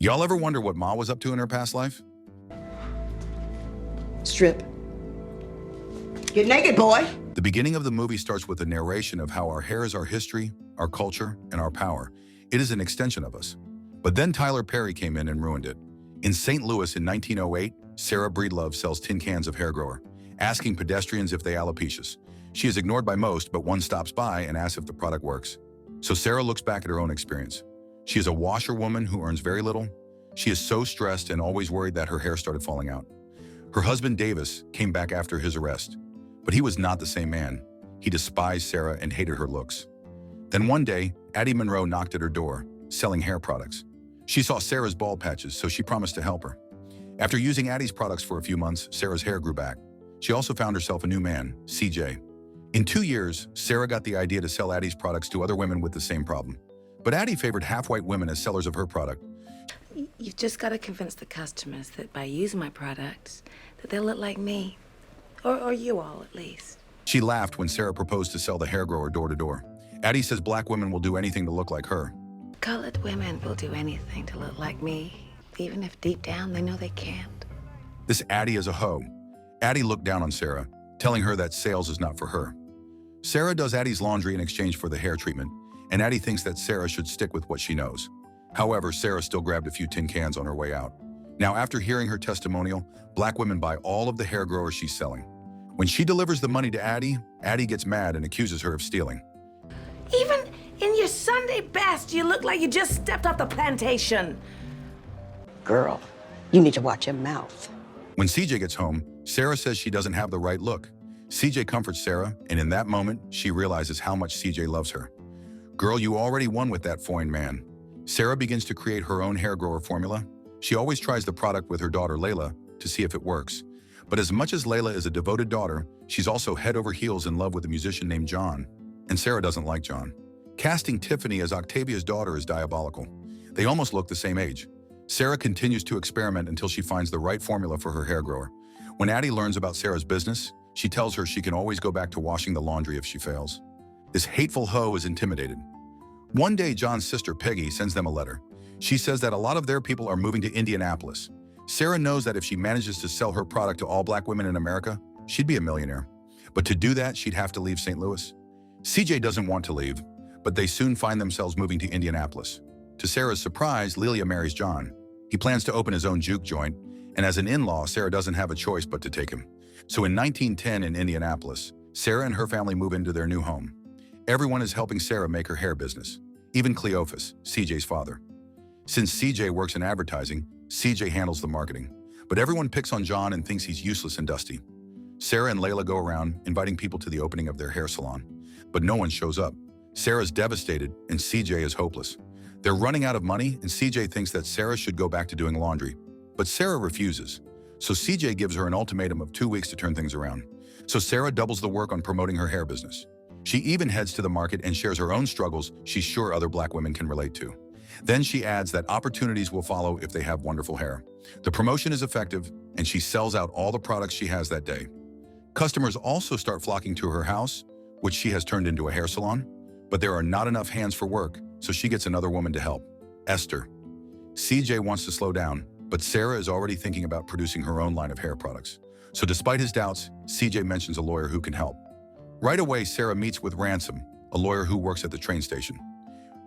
Y'all ever wonder what Ma was up to in her past life? Strip. Get naked, boy. The beginning of the movie starts with a narration of how our hair is our history, our culture, and our power. It is an extension of us. But then Tyler Perry came in and ruined it. In St. Louis in 1908, Sarah Breedlove sells tin cans of hair grower, asking pedestrians if they alopecious. She is ignored by most, but one stops by and asks if the product works. So Sarah looks back at her own experience. She is a washerwoman who earns very little. She is so stressed and always worried that her hair started falling out. Her husband Davis came back after his arrest, but he was not the same man. He despised Sarah and hated her looks. Then one day, Addie Monroe knocked at her door, selling hair products. She saw Sarah's bald patches, so she promised to help her. After using Addie's products for a few months, Sarah's hair grew back. She also found herself a new man, C.J. In 2 years, Sarah got the idea to sell Addie's products to other women with the same problem. But Addie favored half-white women as sellers of her product. You've just got to convince the customers that by using my products, that they'll look like me. Or you all, at least. She laughed when Sarah proposed to sell the hair grower door to door. Addie says black women will do anything to look like her. Colored women will do anything to look like me, even if deep down they know they can't. This Addie is a hoe. Addie looked down on Sarah, telling her that sales is not for her. Sarah does Addie's laundry in exchange for the hair treatment, and Addie thinks that Sarah should stick with what she knows. However, Sarah still grabbed a few tin cans on her way out. Now, after hearing her testimonial, black women buy all of the hair growers she's selling. When she delivers the money to Addie, Addie gets mad and accuses her of stealing. Even in your Sunday best, you look like you just stepped off the plantation. Girl, you need to watch your mouth. When CJ gets home, Sarah says she doesn't have the right look. CJ comforts Sarah, and in that moment, she realizes how much CJ loves her. Girl, you already won with that fine man. Sarah begins to create her own hair grower formula. She always tries the product with her daughter Layla to see if it works. But as much as Layla is a devoted daughter, she's also head over heels in love with a musician named John. And Sarah doesn't like John. Casting Tiffany as Octavia's daughter is diabolical. They almost look the same age. Sarah continues to experiment until she finds the right formula for her hair grower. When Addie learns about Sarah's business, she tells her she can always go back to washing the laundry if she fails. This hateful hoe is intimidated. One day, John's sister Peggy sends them a letter. She says that a lot of their people are moving to Indianapolis. Sarah knows that if she manages to sell her product to all black women in America, she'd be a millionaire. But to do that, she'd have to leave St. Louis. CJ doesn't want to leave, but they soon find themselves moving to Indianapolis. To Sarah's surprise, Lelia marries John. He plans to open his own juke joint, and as an in-law, Sarah doesn't have a choice but to take him. So in 1910 in Indianapolis, Sarah and her family move into their new home. Everyone is helping Sarah make her hair business, even Cleophas, CJ's father. Since CJ works in advertising, CJ handles the marketing. But everyone picks on John and thinks he's useless and dusty. Sarah and Layla go around, inviting people to the opening of their hair salon. But no one shows up. Sarah's devastated, and CJ is hopeless. They're running out of money, and CJ thinks that Sarah should go back to doing laundry. But Sarah refuses. So CJ gives her an ultimatum of 2 weeks to turn things around. So Sarah doubles the work on promoting her hair business. She even heads to the market and shares her own struggles she's sure other black women can relate to. Then she adds that opportunities will follow if they have wonderful hair. The promotion is effective, and she sells out all the products she has that day. Customers also start flocking to her house, which she has turned into a hair salon. But there are not enough hands for work, so she gets another woman to help, Esther. CJ wants to slow down, but Sarah is already thinking about producing her own line of hair products. So despite his doubts, CJ mentions a lawyer who can help. Right away, Sarah meets with Ransom, a lawyer who works at the train station.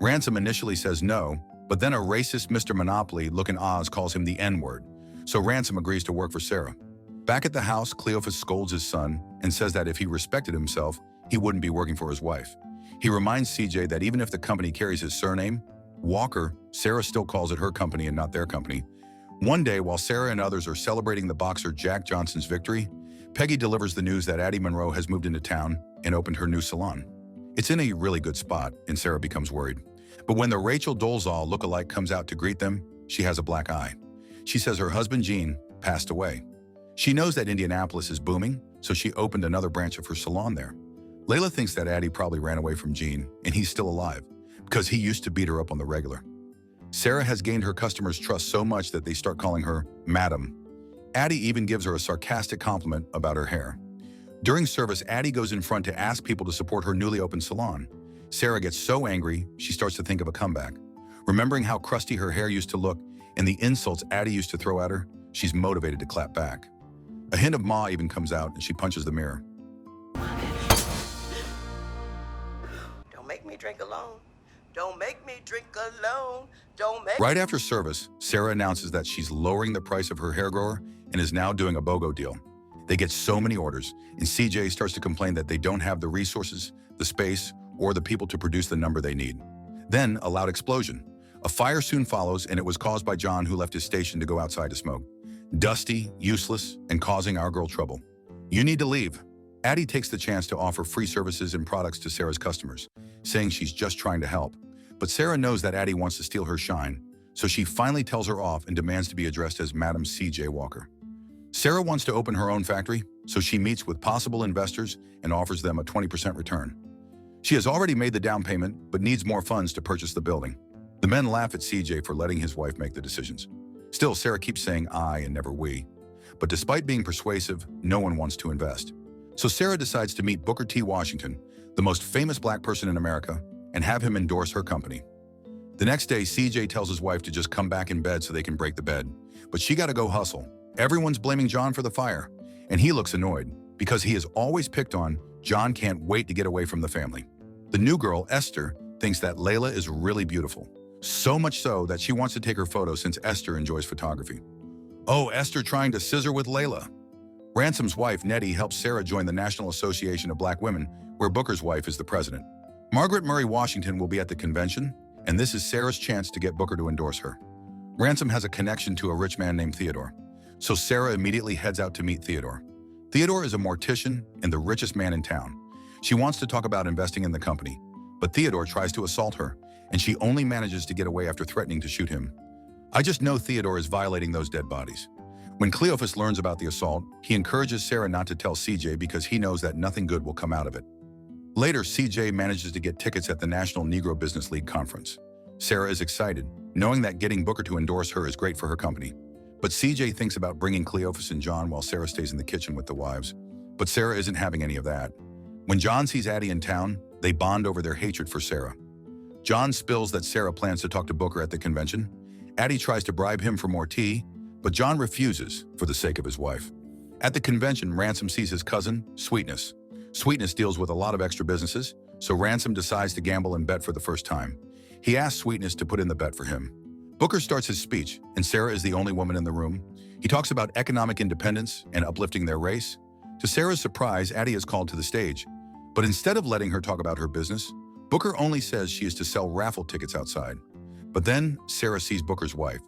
Ransom initially says no, but then a racist Mr. Monopoly-looking Oz calls him the N-word, so Ransom agrees to work for Sarah. Back at the house, Cleophas scolds his son and says that if he respected himself, he wouldn't be working for his wife. He reminds CJ that even if the company carries his surname, Walker, Sarah still calls it her company and not their company. One day, while Sarah and others are celebrating the boxer Jack Johnson's victory, Peggy delivers the news that Addie Monroe has moved into town and opened her new salon. It's in a really good spot, and Sarah becomes worried. But when the Rachel Dolezal lookalike comes out to greet them, she has a black eye. She says her husband, Gene, passed away. She knows that Indianapolis is booming, so she opened another branch of her salon there. Layla thinks that Addie probably ran away from Gene, and he's still alive, because he used to beat her up on the regular. Sarah has gained her customers' trust so much that they start calling her Madam. Addie even gives her a sarcastic compliment about her hair. During service, Addie goes in front to ask people to support her newly opened salon. Sarah gets so angry, she starts to think of a comeback. Remembering how crusty her hair used to look and the insults Addie used to throw at her, she's motivated to clap back. A hint of Ma even comes out and she punches the mirror. Don't make me drink alone. Don't make me drink alone. Don't make Right after service, Sarah announces that she's lowering the price of her hair grower and is now doing a BOGO deal. They get so many orders, and CJ starts to complain that they don't have the resources, the space, or the people to produce the number they need. Then, a loud explosion. A fire soon follows, and it was caused by John, who left his station to go outside to smoke. Dusty, useless, and causing our girl trouble. You need to leave. Addie takes the chance to offer free services and products to Sarah's customers, saying she's just trying to help. But Sarah knows that Addie wants to steal her shine, so she finally tells her off and demands to be addressed as Madam C.J. Walker. Sarah wants to open her own factory, so she meets with possible investors and offers them a 20% return. She has already made the down payment, but needs more funds to purchase the building. The men laugh at CJ for letting his wife make the decisions. Still, Sarah keeps saying I and never we. But despite being persuasive, no one wants to invest. So Sarah decides to meet Booker T. Washington, the most famous black person in America, and have him endorse her company. The next day, CJ tells his wife to just come back in bed so they can break the bed. But she gotta go hustle. Everyone's blaming John for the fire, and he looks annoyed because he is always picked on. John can't wait to get away from the family. The new girl, Esther, thinks that Layla is really beautiful. So much so that she wants to take her photo since Esther enjoys photography. Oh, Esther trying to scissor with Layla. Ransom's wife, Nettie, helps Sarah join the National Association of Black Women, where Booker's wife is the president. Margaret Murray Washington will be at the convention, and this is Sarah's chance to get Booker to endorse her. Ransom has a connection to a rich man named Theodore, so Sarah immediately heads out to meet Theodore. Theodore is a mortician and the richest man in town. She wants to talk about investing in the company, but Theodore tries to assault her, and she only manages to get away after threatening to shoot him. I just know Theodore is violating those dead bodies. When Cleophas learns about the assault, he encourages Sarah not to tell CJ because he knows that nothing good will come out of it. Later, CJ manages to get tickets at the National Negro Business League conference. Sarah is excited, knowing that getting Booker to endorse her is great for her company. But CJ thinks about bringing Cleophas and John while Sarah stays in the kitchen with the wives. But Sarah isn't having any of that. When John sees Addie in town, they bond over their hatred for Sarah. John spills that Sarah plans to talk to Booker at the convention. Addie tries to bribe him for more tea, but John refuses for the sake of his wife. At the convention, Ransom sees his cousin, Sweetness. Sweetness deals with a lot of extra businesses, so Ransom decides to gamble and bet for the first time. He asks Sweetness to put in the bet for him. Booker starts his speech, and Sarah is the only woman in the room. He talks about economic independence and uplifting their race. To Sarah's surprise, Addie is called to the stage. But instead of letting her talk about her business, Booker only says she is to sell raffle tickets outside. But then Sarah sees Booker's wife.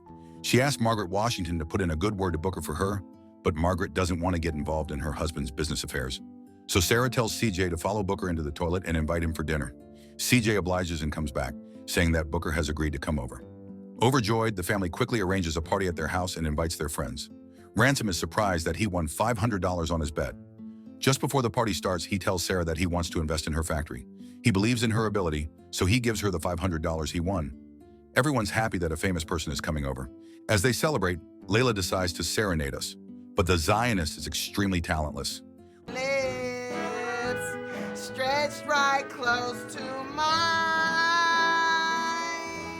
She asks Margaret Washington to put in a good word to Booker for her, but Margaret doesn't want to get involved in her husband's business affairs. So Sarah tells CJ to follow Booker into the toilet and invite him for dinner. CJ obliges and comes back, saying that Booker has agreed to come over. Overjoyed, the family quickly arranges a party at their house and invites their friends. Ransom is surprised that he won $500 on his bet. Just before the party starts, he tells Sarah that he wants to invest in her factory. He believes in her ability, so he gives her the $500 he won. Everyone's happy that a famous person is coming over. As they celebrate, Layla decides to serenade us, but the Zionist is extremely talentless. Lips stretched right close to mine.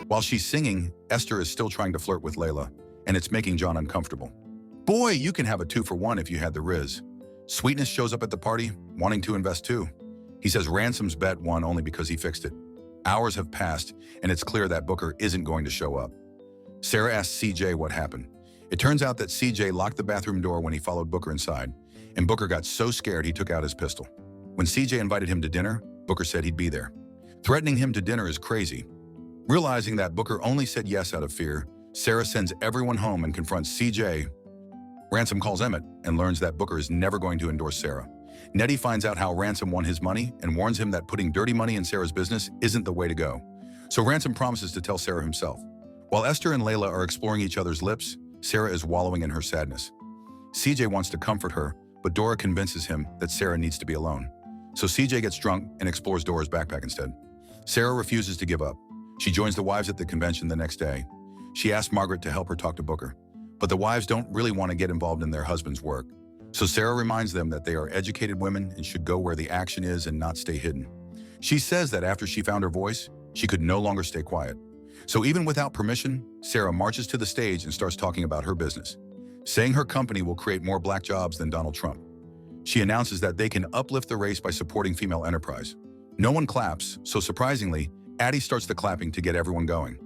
While she's singing, Esther is still trying to flirt with Layla, and it's making John uncomfortable. Boy, you can have a 2-for-1 if you had the Riz. Sweetness shows up at the party, wanting to invest too. He says Ransom's bet won only because he fixed it. Hours have passed, and it's clear that Booker isn't going to show up. Sarah asks CJ what happened. It turns out that CJ locked the bathroom door when he followed Booker inside, and Booker got so scared he took out his pistol. When CJ invited him to dinner, Booker said he'd be there. Threatening him to dinner is crazy. Realizing that Booker only said yes out of fear, Sarah sends everyone home and confronts CJ. Ransom calls Emmett and learns that Booker is never going to endorse Sarah. Nettie finds out how Ransom won his money and warns him that putting dirty money in Sarah's business isn't the way to go. So Ransom promises to tell Sarah himself. While Esther and Layla are exploring each other's lips, Sarah is wallowing in her sadness. CJ wants to comfort her, but Dora convinces him that Sarah needs to be alone. So CJ gets drunk and explores Dora's backpack instead. Sarah refuses to give up. She joins the wives at the convention the next day. She asks Margaret to help her talk to Booker, but the wives don't really want to get involved in their husband's work. So Sarah reminds them that they are educated women and should go where the action is and not stay hidden. She says that after she found her voice, she could no longer stay quiet. So even without permission, Sarah marches to the stage and starts talking about her business, saying her company will create more black jobs than Donald Trump. She announces that they can uplift the race by supporting female enterprise. No one claps, so surprisingly, Addie starts the clapping to get everyone going.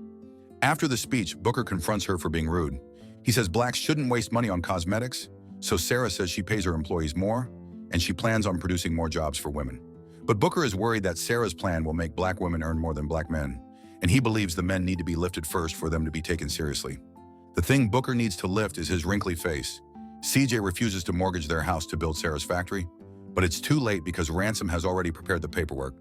After the speech, Booker confronts her for being rude. He says blacks shouldn't waste money on cosmetics, so Sarah says she pays her employees more, and she plans on producing more jobs for women. But Booker is worried that Sarah's plan will make black women earn more than black men, and he believes the men need to be lifted first for them to be taken seriously. The thing Booker needs to lift is his wrinkly face. CJ refuses to mortgage their house to build Sarah's factory, but it's too late because Ransom has already prepared the paperwork.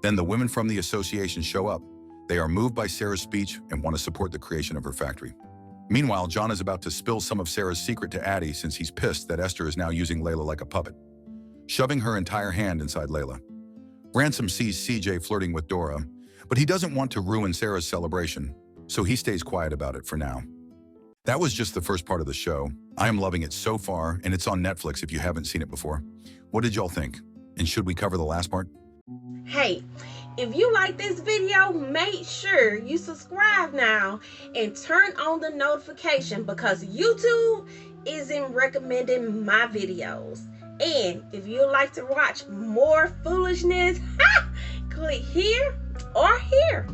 Then the women from the association show up. They are moved by Sarah's speech and want to support the creation of her factory. Meanwhile, John is about to spill some of Sarah's secret to Addie since he's pissed that Esther is now using Layla like a puppet, shoving her entire hand inside Layla. Ransom sees CJ flirting with Dora, but he doesn't want to ruin Sarah's celebration, so he stays quiet about it for now. That was just the first part of the show. I am loving it so far, and it's on Netflix if you haven't seen it before. What did y'all think? And should we cover the last part? Hey, if you like this video, make sure you subscribe now and turn on the notification because YouTube isn't recommending my videos. And if you like to watch more foolishness, click here or here.